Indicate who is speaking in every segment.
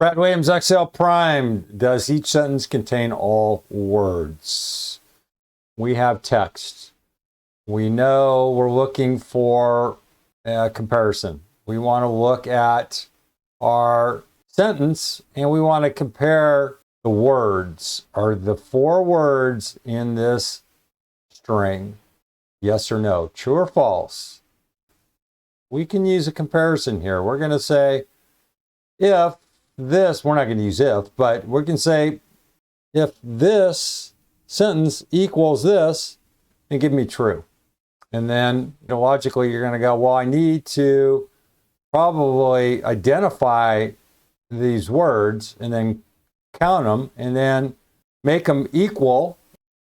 Speaker 1: Brad Williams, XL Prime. Does each sentence contain all words? We have text. We know we're looking for a comparison. We want to look at our sentence and we want to compare the words. Are the 4 words in this string? Yes or no? True or false? We can use a comparison here. We're going to say if this, we're not going to use if, but we can say if this sentence equals this, then give me true. And then logically you're going to go, well, I need to probably identify these words and then count them and then make them equal.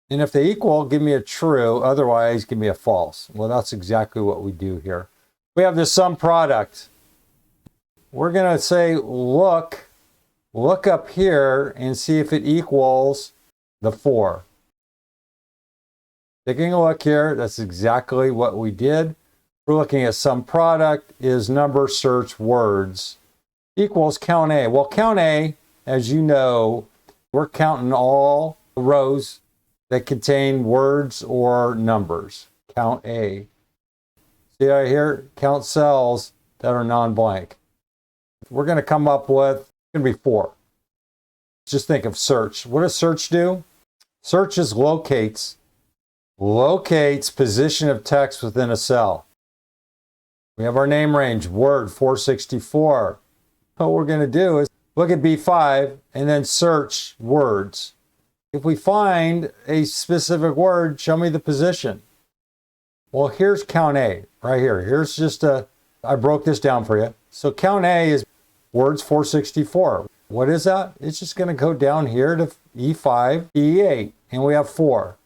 Speaker 1: And if they equal, give me a true. Otherwise, give me a false. Well, that's exactly what we do here. We have this sum product. We're going to say, look up here and see if it equals the 4. Taking a look here, that's exactly what we did. We're looking at sum product is number search words equals count A. Well, count A, as you know, we're counting all rows that contain words or numbers. Count A. See right here, count cells that are non-blank. We're going to come up with, it's going to be 4. Just think of search. What does search do? Search is locates position of text within a cell. We have our name range, word 464. What we're going to do is look at B5 and then search words. If we find a specific word, show me the position. Well, here's count A right here. Here's just I broke this down for you. So count A is words 464. What is that? It's just going to go down here to E5, E8, and we have 4.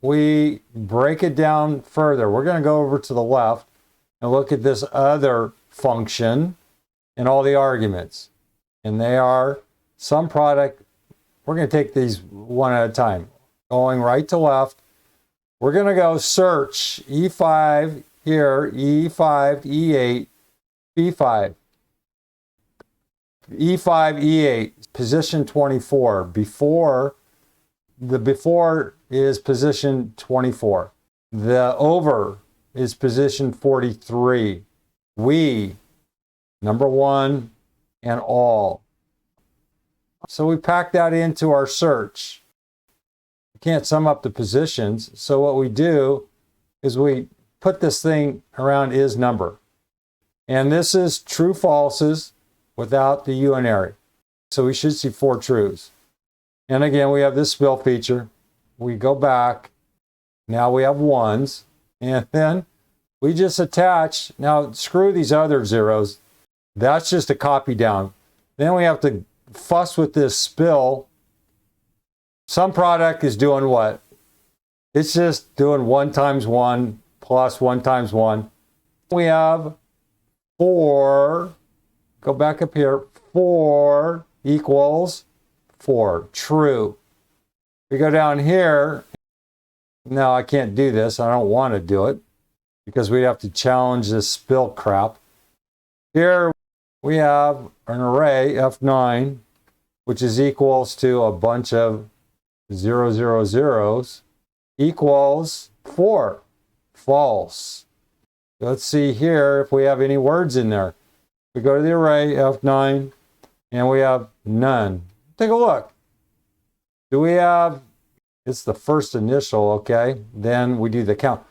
Speaker 1: We break it down further. We're going to go over to the left and look at this other function and all the arguments. And they are sum product. We're going to take these one at a time. Going right to left, we're going to go search E5 here, E5, E8, B5. E5, E8, position 24. Before is position 24. The over is position 43. We, number 1, and all. So we pack that into our search. We can't sum up the positions. So what we do is we put this thing around ISNUMBER. And this is true falses without the unary. So we should see 4 trues. And again, we have this spill feature. We go back. Now we have 1s. And then we just attach. Now screw these other zeros. That's just a copy down. Then we have to fuss with this spill. Sum product is doing what? It's just doing 1 times 1 plus 1 times 1. We have 4. Go back up here. 4 equals 4. True. We go down here. No, I can't do this. I don't want to do it because we'd have to challenge this spill crap. Here we have an array, F9, which is equals to a bunch of 000s, equals 4. False. Let's see here if we have any words in there. We go to the array, F9, and we have none. Take a look. Do we have, it's the first initial, okay? Then we do the count.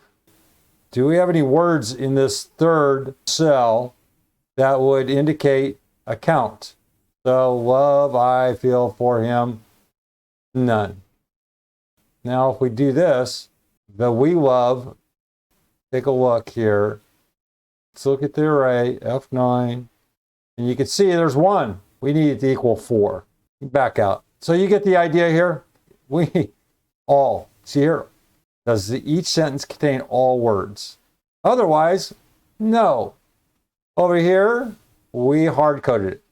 Speaker 1: Do we have any words in this third cell that would indicate a count? So, love, I feel for him, none. Now, if we do this, the we love, take a look here. Let's look at the array, F9, and you can see there's 1. We need it to equal 4. Back out. So you get the idea here. We all, see here, does each sentence contain all words? Otherwise, no. Over here, we hard-coded it.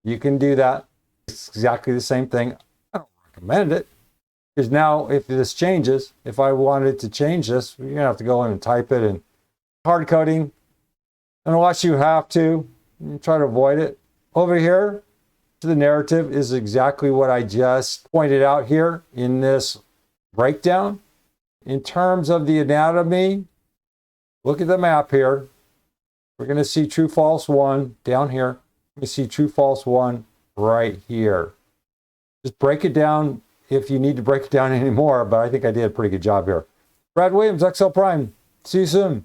Speaker 1: You can do that. It's exactly the same thing. I don't recommend it. Because now, if this changes, if I wanted to change this, you're going to have to go in and type it. And hard coding, unless you have to, try to avoid it. over here to the narrative is exactly what I just pointed out here in this breakdown. In terms of the anatomy, look at the map here. We're going to see true, false 1 down here. We see true, false 1 right here. Just break it down if you need to break it down anymore, but I think I did a pretty good job here. Brad Williams, XL Prime. See you soon.